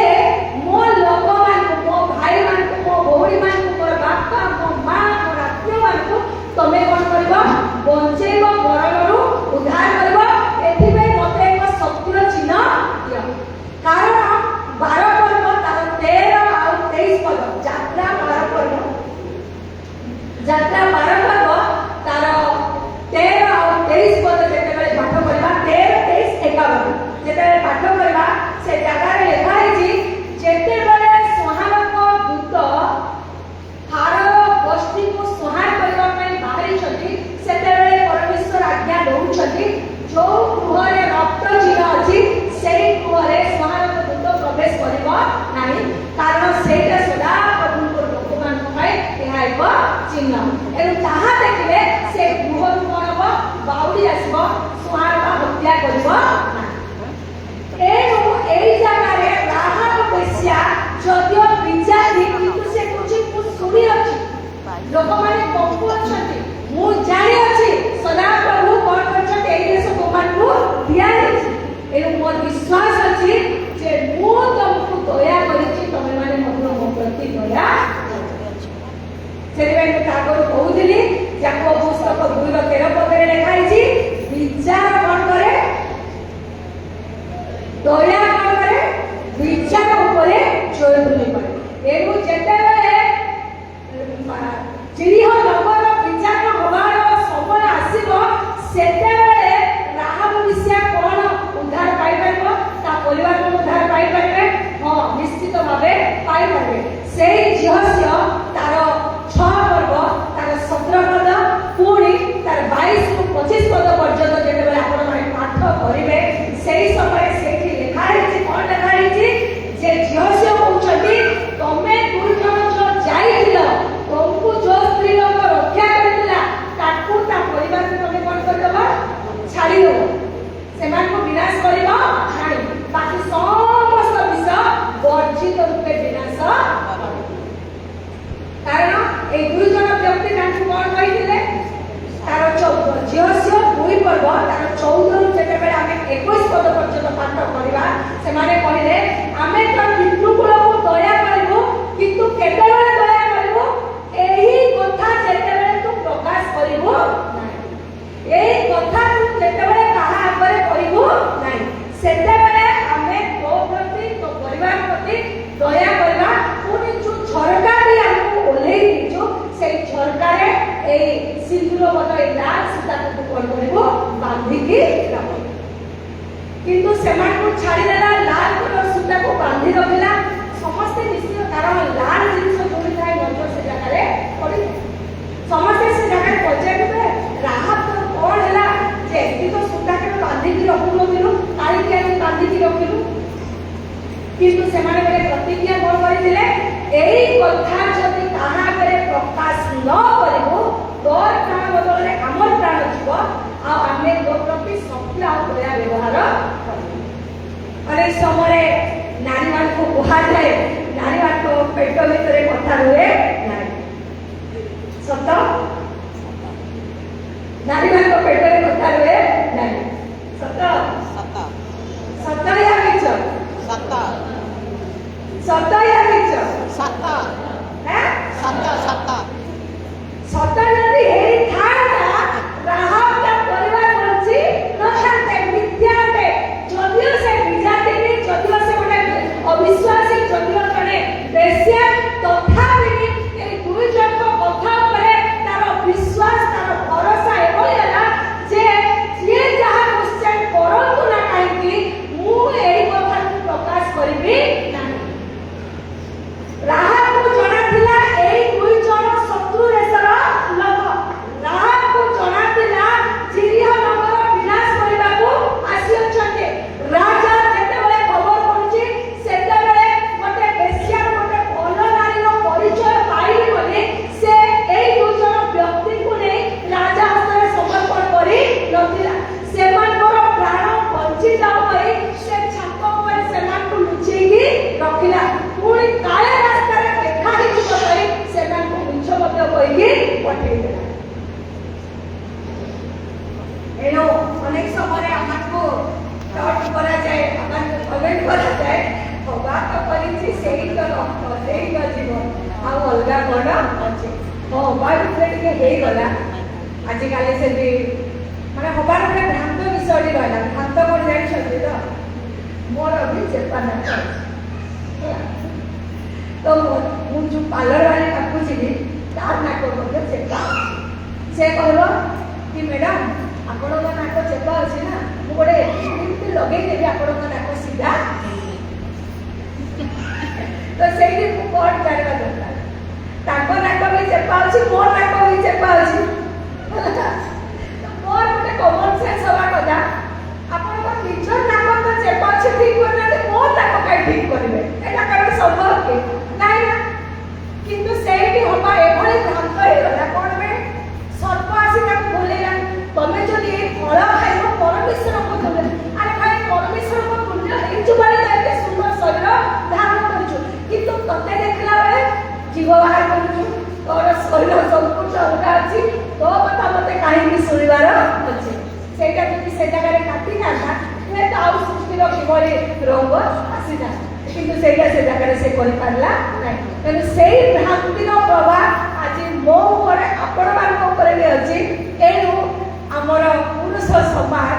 मो लोक मान को मो भाई मान को मो भौरी मान को मोर बापा मो मां मोर आत्मीय मान को तमे कोन करबो बंचेबो मरणरू उद्धार करबो एथि में मते एक सत्य चिन्ह दियो कारण 12 पर्व तार 13 और 23 पद यात्रा 12 पर्व तार 13 और 23 पद जेतेबेले पाठ करबा 13 23 51 जेतेबेले पाठ करबा से जगह रे लिखा है जेतेबेले सुहारक दूत हारर गोष्ठी को सुहार करबा पई बाहरी छथि सेतेबेले परमेश्वर आज्ञा दउछथि जो गृहरे रक्त चिन्ह अछि सेही गृहरे सुहारक दूत प्रवेश करबो नाही कारण सेटा सदा प्रभुको लोकमान पई एहा एक चिन्ह एनु ताहा देखिले से गृहरु कोन हो बाउडी आसीबो सुहारक हत्या करबो एनु एई जगह रे राहब बेस्या जदियो विचारी किंतु से कुछ सुनी अछि लोक माने कंपु अछथि मु जानि अछि सदा प्रभु कोन करछथि एई देश कोमान को दिया अछि एनु मोर विश्वास अछि जे मु तुमको दया करिछि तमे माने मधुर मो प्रति दया सेबे मैं तागर कहउदिली याकोब पुस्तक 2:13 पदरे लिखा अछि विचार कोन करे दया कोन करे विचार ऊपरे जोर धुली पड़े एनु जेतेबेले जिरिह नगर विचार होबार समय आसीबो सेतेबेले राहब विषय कोन उद्धार पाई परबो ता परिवार को उद्धार पाई परबे हां निश्चित भाबे पाई परबे सेही झिहस्य तार 6 पर्व तार 17 पद पूरी तार 22 को 25 पद पर्यंत जेतेबेले आपण माने पाठ करिवे सेही समय सेठी लिखा है कोन लिखा है जे झिहस्य कहउछथि तमे दुई जण जो जाईथिल तुमको जो स्त्री लोक रक्षा करथिला ताकू ता परिवार को तमे कोन करदबा छाडी दो सेमान को विनाश करबा नाही बाकी समस्त विषय वर्जित रूपे विनाश कारण ए दुई जण व्यक्ति ताकू कोन कहिथिले तार 14 झिहस्य दुई पर्व तार 14 रु जेतेबेले आमे 21 पद पर्यंत पाठ करिबा से माने कहिले आमे तो पितृकुल को दया करबो किंतु केतेबेले दया करबो एही कथा जेतेबेले तू प्रकाश करबो नाही एही कथा तू जेतेबेले कहा आगरे करबो नाही सेतेबेले आमे तो प्रति तो परिवार प्रति दया करबा पुनी जो झरका भी हमको ओलेई दिजो से झरका रे ए सिंदूर बदई लाल सीता को कोन करबो बांधी की रखो किंतु सेमान को छाड़ी देला लाल कलर सूता को बांधी रखला समस्त निश्चित कारण लाल जिनिस जोड़ी थाए नजर से जगह रे पड़ी समस्त से जगह पहुंचे राहत कोन हला जे एती तो सूता के बांधी की रखुलो दिनु काई के बांधी की रखिलु किंतु सेमाने बड़े प्रतिज्ञा कोन करि दिले एई कथा जति कहा करे प्रकाश न करबो तोर प्राण बदल रे हमर प्राण जीव आ आमे तो प्रति सत्य आ दया व्यवहार अरे समय नारी मान को कुहा जाए नारी मान को पेट भीतर कथा रुए नारी सत नारी मान को पेट रे कथा रुए नारी सत सत या मिछ सत सत या मिछ सत हैं सत सत ମୋ ହବା ଭିତରେ ଟିକେ ହେଇଗଲା। ଆଜିକାଲି ସେଠି ମାନେ ହବାର ଗୋଟେ ଭ୍ରାନ୍ତ ବିଷୟଟି ରହିଲା। ଭ୍ରାନ୍ତ କ'ଣ ଜାଣିଛନ୍ତି ତ? ମୋର ବି ଚେପା ନାକ ତ ମୁଁ ଯେଉଁ ପାର୍ଲର ବାଲି ପାଖକୁ ଯିବି ତାର ନାକ ମଧ୍ୟ ଚେପା ଅଛି। ସେ କହିବ କି ମ୍ୟାଡ଼ାମ୍ ଆପଣଙ୍କ ନାକ ଚେପା ଅଛି ନା, ମୁଁ ଗୋଟେ ଏମିତି ଲଗେଇଦେବି ଆପଣଙ୍କ ନାକ ସିଧା। ତ ସେଇଠି ମୁଁ କ'ଣ ଜାଣିବା ଦରକାର? ତାଙ୍କ ନାକ ବି ଚେପା ଅଛି, ମୋ ନାକ ବି ଚେପା ଅଛି। ମୋର ଗୋଟେ କମନ ସେନ୍ସ ହବା କଥା, ଆପଣଙ୍କ ନିଜ ନାକ ତ ଚେପା ଅଛି ଠିକ୍ କରୁନାହାନ୍ତି, ମୋ ନାକ କାହିଁ ଠିକ୍ କରିବେ? ଏଇଟା କାରଣ ସମ୍ଭବ କି? ନାଇଁ ନା। କିନ୍ତୁ ସେଇଠି ହବା ଏଭଳି ଭ୍ରାନ୍ତ ହେଇଗଲା କ'ଣ ପାଇଁ? ସର୍ପ ଆସି ତାକୁ ବୋଲେଇଲା, ତମେ ଯଦି ଏଇ ଫଳ ଖାଇବ ପରମେଶ୍ୱରଙ୍କ ତୁଲ୍ୟ। ଆରେ ଭାଇ, ପରମେଶ୍ୱରଙ୍କ ତୁଲ୍ୟ ହେଇଛୁ ବୋଲି ତ ଏତେ ସୁନ୍ଦର ଶରୀର ଧାରଣ କରୁଛୁ, କିନ୍ତୁ ତତେ ଦେଖିଲା ବେଳେ ଜୀବ ବାହାର କରୁଛୁ, ତୋର ଶରୀର ସମ୍ପୂର୍ଣ୍ଣ ଅଲଗା ଅଛି, ତୋ କଥା ମତେ କାହିଁକି ଶୁଣିବାର ଅଛି? ସେଇଟା ଯଦି ସେ ଜାଗାରେ କାଟିଥାନ୍ତା ହୁଏତ ଆଉ ସୃଷ୍ଟିର କିଭଳି ରଙ୍ଗ ଆସିଥାନ୍ତା, କିନ୍ତୁ ସେଇଟା ସେ ଜାଗାରେ ସେ କରିପାରିଲା ନାହିଁ। ତେଣୁ ସେଇ ଭ୍ରାନ୍ତିର ପ୍ରଭାବ ଆଜି ମୋ ଉପରେ ଆପଣମାନଙ୍କ ଉପରେ ବି ଅଛି। ଏଣୁ ଆମର ପୁରୁଷ ସମାଜ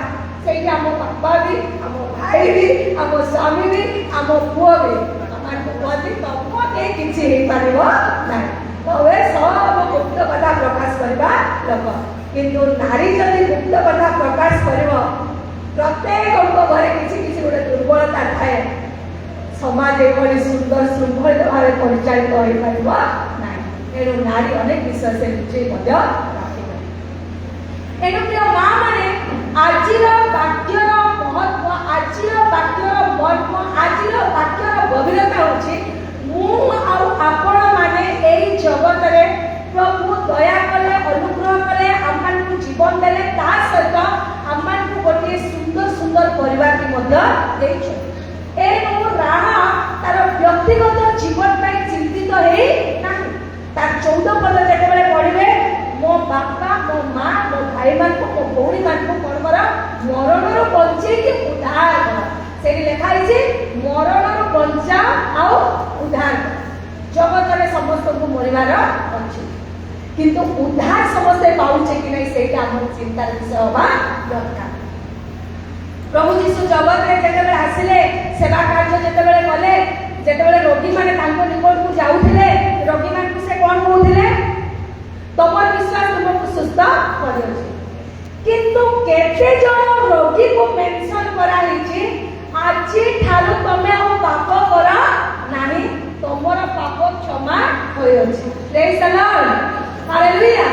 ସେଇଠି ଆମ ବାପା ବି, ଆମ ଭାଇ ବି, ଆମ ସ୍ୱାମୀ ବି, ଆମ ପୁଅ ବି ଆମକୁ କୁହନ୍ତି ତମ କେହି କିଛି ହେଇପାରିବ ନାହିଁ, ତମେ ସବୁ ଗୁପ୍ତ କଥା ପ୍ରକାଶ କରିବା ଲୋକ। କିନ୍ତୁ ନାରୀ ଯଦି ଗୁପ୍ତ କଥା ପ୍ରକାଶ କରିବ, ପ୍ରତ୍ୟେକଙ୍କ ଘରେ କିଛି କିଛି ଗୋଟେ ଦୁର୍ବଳତା ଥାଏ, ସମାଜ ଏଭଳି ସୁନ୍ଦର ଶୃଙ୍ଖଳିତ ଭାବେ ପରିଚାଳିତ ହୋଇପାରିବ ନାହିଁ। ଏଣୁ ନାରୀ ଅନେକ ବିଷୟ ସେ ଲୁଚେଇ ମଧ୍ୟ ରଖିବ। ଏଣୁ ପ୍ରିୟ ମା ମାନେ, ଆଜିର ବାକ୍ୟର ମହତ୍ଵ, ଆଜିର ବାକ୍ୟର ମର୍ମ, ଆଜିର ବାକ୍ୟର ଗଭୀରତା ହେଉଛି ମୁଁ ଆଉ ଆପଣ ମାନେ ଏଇ ଜଗତରେ ପ୍ରଭୁ ଦୟା କଲେ, ଅନୁଗ୍ରହ କଲେ, ଆମମାନଙ୍କୁ ଜୀବନ ଦେଲେ, ତା ସହିତ ଆମମାନଙ୍କୁ ଗୋଟିଏ ସୁନ୍ଦର ସୁନ୍ଦର ପରିବାରଟି ମଧ୍ୟ ଦେଇଛନ୍ତି। ଏଣୁ ରାହା ତାର ବ୍ୟକ୍ତିଗତ ଜୀବନ ପାଇଁ ଚିନ୍ତିତ ହେଇ ନାହିଁ। ତାର 14 ପଦ ଯେତେବେଳେ ପଢିବେ, ମୋ ବାପା, ମୋ ମା, ମୋ ଭାଇମାନଙ୍କୁ, ମୋ ଭଉଣୀମାନଙ୍କୁ କ'ଣ କର? ମରଣରୁ ବଞ୍ଚେଇକି ଉଦ୍ଧାର କର। ସେଠି ଲେଖା ହେଇଛି ମରଣରୁ ବଞ୍ଚା ଆଉ ଉଦ୍ଧାର କର। ଜଗତରେ ସମସ୍ତଙ୍କୁ ମରିବାର ଅଛି, କିନ୍ତୁ ଉଦ୍ଧାର ସମସ୍ତେ ପାଉଛେ କି ନାହିଁ ସେଇଟା ଆମର ଚିନ୍ତାର ବିଷୟ ହେବା ଦରକାର। ପ୍ରଭୁ ଯୀଶୁ ଜଗତରେ ଯେତେବେଳେ ଆସିଲେ, ସେବା କାର୍ଯ୍ୟ ଯେତେବେଳେ କଲେ, ଯେତେବେଳେ ରୋଗୀମାନେ ତାଙ୍କ ନିକଟକୁ ଯାଉଥିଲେ, ରୋଗୀମାନଙ୍କୁ ସେ କ'ଣ କହୁଥିଲେ? ତମର ବିଶ୍ୱାସ ତୁମକୁ ସୁସ୍ଥ କରିଅଛି। କିନ୍ତୁ କେତେ ଜଣ ରୋଗୀକୁ ମେନସନ କରାହେଇଛି, ଆଜି ଠାରୁ ତମେ ଆଉ ପାପ କର ନାହିଁ, ତମର ପାପ କ୍ଷମା ହୋଇଅଛି। ପ୍ରେଜ୍ ଦ ଲର୍ଡ, ହାଲେଲୁୟା,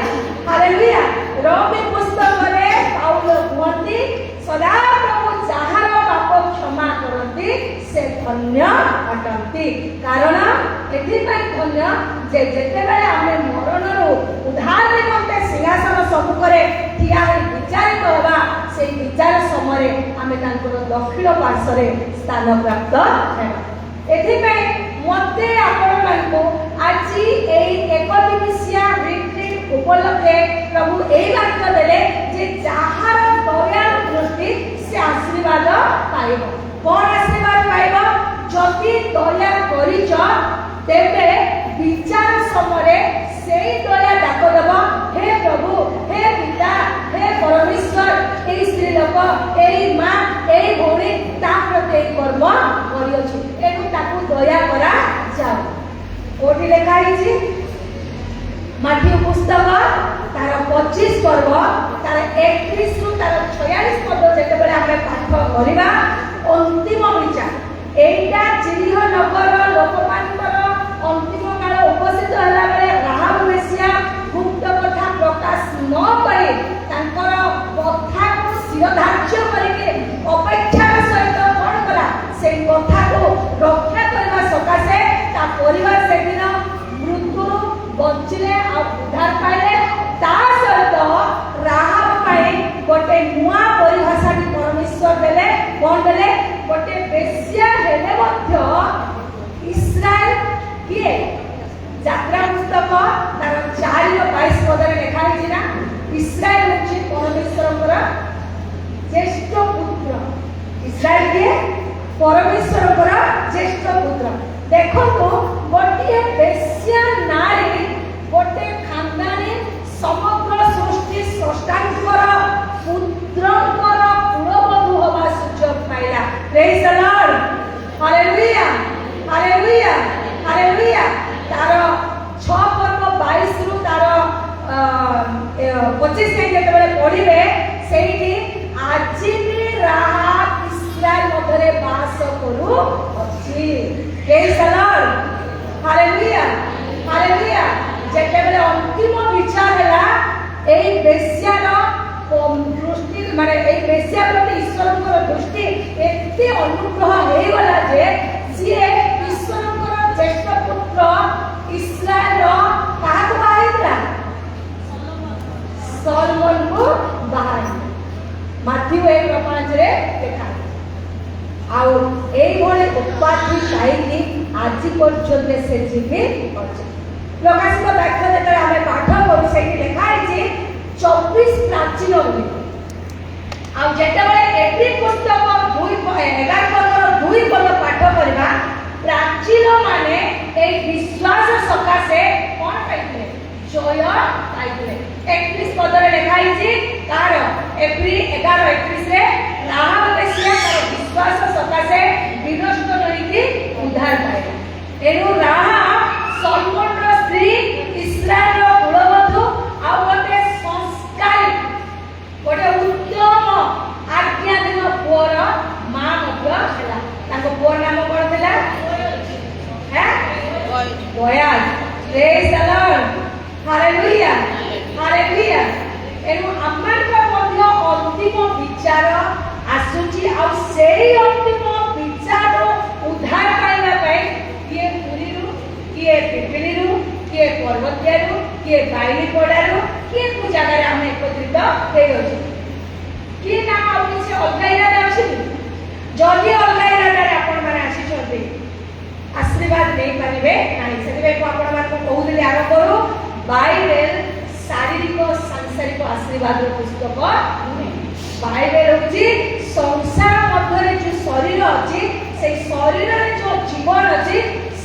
ହାଲେଲୁୟା। ରୋମୀ ପୁସ୍ତକରେ ପାଉଲ କୁହନ୍ତି, ସଦାପ୍ରଭୁ ଯାହାର ପାପ କ୍ଷମା କରନ୍ତି ସେ ଧନ୍ୟ ଅଟନ୍ତି। କାରଣ ଏଥିପାଇଁ ଧନ୍ୟ ଯେ ଯେତେବେଳେ ଆମେ ମରଣରୁ ଉଦ୍ଧାର ନିମନ୍ତେ ସିଂହାସନ ସମ୍ମୁଖରେ ଠିଆ ହୋଇ ବିଚାରିତ ହେବା, ସେଇ ବିଚାର ସମୟରେ ଆମେ ତାଙ୍କର ଦକ୍ଷିଣ ପାର୍ଶ୍ୱରେ ସ୍ଥାନ ପ୍ରାପ୍ତ ହେବା। ଏଥିପାଇଁ ମୋତେ ଆପଣମାନଙ୍କୁ ଆଜି ଏଇ ଏକଦିବସୀୟା ରିଟ୍ରିଟ୍ ଉପଲକ୍ଷେ ପ୍ରଭୁ ଏଇ ବାକ୍ୟ ଦେଲେ ଯେ ଯାହାର ଦୟାର ଦୃଷ୍ଟି ସେ ଆଶୀର୍ବାଦ ପାଇବ। କ'ଣ ଆଶୀର୍ବାଦ ପାଇବ? ଯଦି ଦୟା କରିଛ, ତେବେ ବିଚାର ସମୟରେ ସେଇ ଦୟା ଡାକ ଦେବ, ହେ ପ୍ରଭୁ, ହେ ପିତା, ହେ ପରମେଶ୍ୱର, ଏଇ ସ୍ତ୍ରୀ ଲୋକ, ଏଇ ମା, ଏଇ ଭଉଣୀ ତା ପ୍ରତି ଏଇ କର୍ମ କରିଅଛୁ, ଏଣୁ ତାକୁ ଦୟା କରାଯାଉ। କୋଉଠି ଲେଖା ହେଇଛି? ମାଥିଉ ପୁସ୍ତକ ତାର 25 ପର୍ବ ତାର 31 ରୁ ତାର 46 ପଦ ଯେତେବେଳେ ଆମେ ପାଠ କରିବା, ଅନ୍ତିମ ବିଚାର ଏଇଟା ଚିରିହ ନଗର ଲୋକମାନଙ୍କର ଅନ୍ତିମ କାଳ ଉପସ୍ଥିତ ହେଲା ବେଳେ ରାହାବ ବେଶ୍ୟା ଗୁପ୍ତ କଥା ପ୍ରକାଶ ନ କରି ତାଙ୍କର କଥାକୁ ଶିରଧାର୍ଯ୍ୟ କରିକି ଅପେକ୍ଷାର ସହିତ କ'ଣ କଲା? ସେଇ କଥାକୁ ରକ୍ଷା କରିବା ସକାଶେ ତା ପରିବାର ସେଦିନ ମୃତ୍ୟୁରୁ ବଞ୍ଚିଲେ ଆଉ ଉଦ୍ଧାର ପାଇଲେ। ତା ସହିତ ରାହାବ ପାଇଁ ଗୋଟେ ନୂଆ ପରିଭାଷାଟି ପରମେଶ୍ୱର ଦେଲେ। କ'ଣ ଦେଲେ? ଗୋଟେ ବେଶ୍ୟା ହେଲେ ମଧ୍ୟ ଇସ୍ରାଏଲ କିଏ? ଯାତ୍ରା ପୁସ୍ତକ ତାର 4:22 ପଦରେ ଲେଖା ହେଇଛି ନା, ଇସ୍ରାଏଲ ହେଉଛି ପରମେଶ୍ୱରଙ୍କର ଜ୍ୟେଷ୍ଠ ପୁତ୍ର। ଇସ୍ରାଏଲ କିଏ? ପରମେଶ୍ୱରଙ୍କର ଜ୍ୟେଷ୍ଠ ପୁତ୍ର। ଦେଖନ୍ତୁ, ଗୋଟିଏ ବେଶ୍ୟା ନାରୀ ଗୋଟେ 25 ଯେତେବେଳେ ପଢିବେ ସେଇଠି ଆଜି ବି ରାହା ଇସ୍ରାଏଲ ମଧ୍ୟରେ ବାସ କରୁ ଅଛି। ପ୍ରେଜ୍ ଦ ଲର୍ଡ, ହାଲେଲୁୟା ହାଲେଲୁୟା। ଯେତେବେଳେ ଅନ୍ତିମ ବିଚାର ହେଲା এই ବେଶ୍ୟାର ଦୃଷ୍ଟି ମାନେ এই ବେଶ୍ୟା ପ୍ରତି ଈଶ୍ୱରଙ୍କର ଦୃଷ୍ଟି ଏତେ ଅନୁଗ୍ରହ ହେଇଗଲା ଯେ ସିଏ ଈଶ୍ୱରଙ୍କର ଜ୍ୟେଷ୍ଠ ପୁତ୍ର ଇସ୍ରାଏଲର କାହାକୁ ବାହା ହେଇଥିଲା? ସଲୋମନକୁ ବାହା ହେଇଥିଲା। ମାଥ୍ୟୁ 1:5ରେ ଲେଖା। ଆଉ এইଭଳି ଉପାଧି ପାଇକି ଆଜି ପର୍ଯ୍ୟନ୍ତ ସେ ଜୀବିତ ଅଛି। ପ୍ରକାଶିତ ବାକ୍ୟ ଯେତେବେଳେ ଆମେ ପାଠ କରୁ ସେଇଠି ଲେଖା ହେଇଛି 24 ପ୍ରାଚୀନ ବୋଲି। ଆଉ ଯେତେବେଳେ ଏପ୍ରି ପୁସ୍ତକ 11 ପଦ ପାଠ କରିବା ପ୍ରାଚୀନ ମାନେ এই ବିଶ୍ୱାସ ସକାଶେ କ'ଣ ପାଇଥିଲେ? ଜୟ ପାଇଥିଲେ। 31 ପଦରେ ଲେଖା ହେଇଛି ତାର ଏପ୍ରି 11:31ରେ ରାହାବ ବେଶ୍ୟା ତାର ବିଶ୍ୱାସ ସକାଶେ ବିନଷ୍ଟ ହୋଇକି ଉଦ୍ଧାର ପାଇଲା। ଏଣୁ ରାହାବ ସଲୋମନର ସ୍ତ୍ରୀ, ଇସ୍ରାଏଲର କୁଳବଧୂ, ଆଉ ଗୋଟେ ସଂସ୍କାରୀ ଗୋଟେ ଉତ୍ତମ ଆଜ୍ଞାଧୀନ ପୁଅର ମା ମଧ୍ୟ ହେଲା। ତାଙ୍କ ପୁଅର ନାମ କ'ଣ ଥିଲା? ବୋଆଜ। ପ୍ରେଜ୍ ଦ ଲର୍ଡ, ହାଲେଲୁୟା ହାଲେଲୁୟା। ଏଣୁ ଆମମାନଙ୍କ ମଧ୍ୟ ଅନ୍ତିମ ବିଚାର ଆସୁଛି। ଆଉ ସେଇ ଅନ୍ତିମ ବିଚାରରୁ ଉଦ୍ଧାର ପାଇବା ପାଇଁ କିଏ ପୁରୀରୁ, କିଏ ପିପିଲିରୁ, କିଏ ପର୍ବତିଆରୁ, କିଏ ବାଇଲିପଡ଼ାରୁ, କିଏ କୋଉ ଜାଗାରେ ଆମେ ଏକତ୍ରିତ ହେଇଅଛୁ। କିଏ ନାମ ଆଉ କିଛି ଅଲଗା ଇରାରେ ଅଛି? ଯଦି ଅଲଗା ଇରାରେ ଆପଣମାନେ ଆସିଛନ୍ତି ଆଶୀର୍ବାଦ ନେଇପାରିବେ ନାହିଁ। ସେଥିପାଇଁ ମୁଁ ଆପଣମାନଙ୍କୁ କହୁଥିଲି ଆରମ୍ଭରୁ ବାଇବେଲ ଶାରୀରିକ ସାଂସାରିକ ଆଶୀର୍ବାଦର ପୁସ୍ତକ ନୁହେଁ। ବାଇବେଲ ହେଉଛି ସଂସାର ମଧ୍ୟରେ ଯୋଉ ଶରୀର ଅଛି ସେଇ ଶରୀରରେ ଯୋଉ ଜୀବନ ଅଛି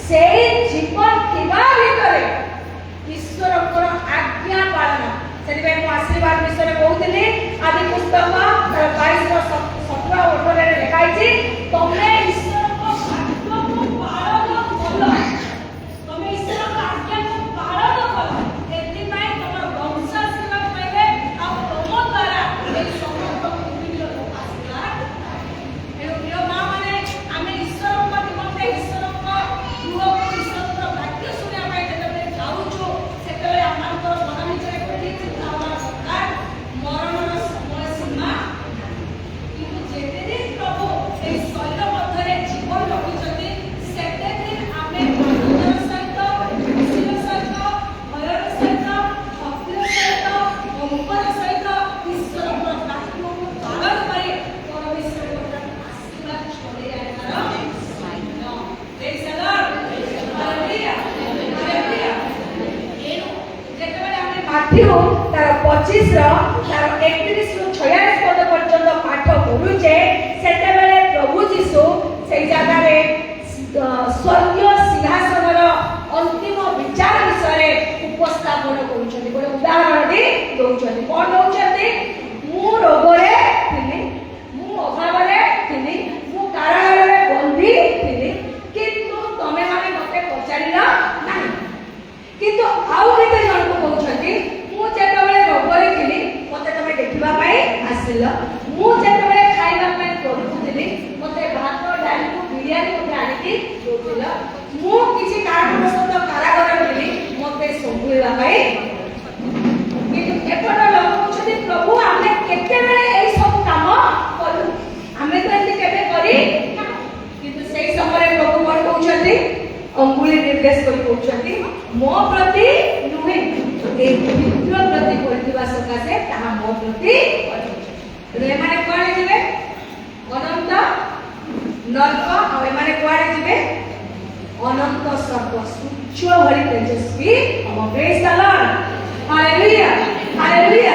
ସେଇ ଜୀବନ ଥିବା ଭିତରେ ଈଶ୍ୱରଙ୍କର ଆଜ୍ଞା ପାଳନ। ସେଥିପାଇଁ ମୁଁ ଆଶୀର୍ବାଦ ବିଷୟରେ କହୁଥିଲି। ଆଦି ପୁସ୍ତକ 22:17-18ରେ ଲେଖା ହେଇଛି ତମେ ଈଶ୍ୱରଙ୍କ ଆଜ୍ଞାକୁ ପାଳନ କଲ। ତମେ ଈଶ୍ୱରଙ୍କ ଆଜ୍ଞାକୁ ପାଳନ କଲ। ଏଥିପାଇଁ ତମର ବଂଶ ଆଶୀର୍ବାଦ ପାଇବେ ଆଉ ତମ ଦ୍ୱାରା ଏହି ସମସ୍ତ ପୃଥିବୀର ଲୋକ ଆଶୀର୍ବାଦ ପାଇବେ। ଏଣୁ ପ୍ରିୟ ମା ମାନେ ଆମେ ଈଶ୍ୱରଙ୍କ ନିମନ୍ତେ ଈଶ୍ୱରଙ୍କ ଗୃହକୁ ଈଶ୍ୱରଙ୍କ ବାକ୍ୟ ଶୁଣିବା ପାଇଁ ଯେତେବେଳେ ଯାଉଛୁ ସେତେବେଳେ ଆମମାନଙ୍କର ମନ ଭିତରେ ଗୋଟିଏ ଚିନ୍ତା ହେବା ଦରକାର ମରଣର ସମୟ ସୀମା। କିନ୍ତୁ ଯେତେ ଦିନ ପ୍ରଭୁ ଏହି ଶରୀର ମଧ୍ୟରେ ଜୀବନ ରଖିଛନ୍ତି ସେତେ ଦିନ ଆମେ ଆନନ୍ଦର ସହିତ, ଖୁସିର ସହିତ, ଭୟର ସହିତ, ଭକ୍ତିର ସହିତ, ମମତାର ସହିତ ଈଶ୍ୱରଙ୍କର ବାକ୍ୟକୁ ପାଳନ କରି ପରମେଶ୍ୱରଙ୍କର ଆଶୀର୍ବାଦ ଛଡ଼େଇ ଆଣିବାର ସାଇନ। ପ୍ରେଜ୍ ଦ ଲର୍ଡ, ହାଲେଲୁୟା ହାଲେଲୁୟା। ଏଣୁ ଯେତେବେଳେ ଆମେ ମାଥ୍ୟୁ ତାର 25ର ତାର 31ରୁ 46 ପଦ ପର୍ଯ୍ୟନ୍ତ ପାଠ ପଢୁଛେ ସେତେବେଳେ ପ୍ରଭୁ ଯୀଶୁ ସେଇ ଜାଗାରେ ସ୍ୱର୍ଗୀୟ ସିଂହାସନର ଅନ୍ତିମ ବିଚାର ବିଷୟରେ ଉପସ୍ଥାପନ କରୁଛନ୍ତି। ଗୋଟେ ଉଦାହରଣ ଦେଇ ଦଉଛନ୍ତି। କ'ଣ ଦଉଛନ୍ତି? ମୁଁ ରୋଗରେ ଥିଲି, ମୁଁ ଅଭାବରେ ଥିଲି, ମୁଁ କାରାଗାରରେ ବନ୍ଦୀ ଥିଲି, କିନ୍ତୁ ତମେମାନେ ମତେ ପଚାରିଲ ନାହିଁ। କିନ୍ତୁ ଆଉ କେତେ ଜଣଙ୍କୁ କହୁଛନ୍ତି ମୁଁ ଯେତେବେଳେ ରୋଗରେ ଥିଲି ମତେ ତମେ ଦେଖିବା ପାଇଁ ଆସିଲ, ମୁଁ ଯେତେବେଳେ ଖାଇବା ପାଇଁ ପଢୁଥିଲି ମତେ ଭାତ ଡାଲିକୁ ବିରିୟାନୀ ମତେ ଆଣିକି ଦଉଥିଲ, ମୁଁ କିଛି କାରଣବଶତଃ କାରାଗାରରେ ଥିଲି ମତେ ସମ୍ଭାଳିବା ପାଇଁ। କିନ୍ତୁ ଏପଟ ଲୋକ କହୁଛନ୍ତି ପ୍ରଭୁ ଆମେ କେତେବେଳେ ଏଇ ସବୁ କାମ କଲୁ, ଆମେ ତ ଏମିତି କେବେ କରି। କିନ୍ତୁ ସେଇ ସମୟରେ ପ୍ରଭୁ କ'ଣ କହୁଛନ୍ତି? ଅଙ୍ଗୁଳି ନିର୍ଦ୍ଦେଶ କରି କହୁଛନ୍ତି ମୋ ପ୍ରତି ନୁହେଁ এই ପିତୃ ପ୍ରତି କରିଥିବା ସକାଶେ ତାହା ମୋ ପ୍ରତି କରିଛନ୍ତି। ତେଣୁ ଏମାନେ କୁଆଡ଼େ ଯିବେ? ଅନନ୍ତ ନର୍କ। ଆଉ ଏମାନେ କୁଆଡ଼େ ଯିବେ? ଅନନ୍ତ ସ୍ୱର୍ଗ। ସୂର୍ଯ୍ୟ ଭଳି ତେଜସ୍ୱୀ ହବ। ପ୍ରେଜ୍ ଦ ଲର୍ଡ, ହାଲେଲୁୟା ହାଲେଲୁୟା।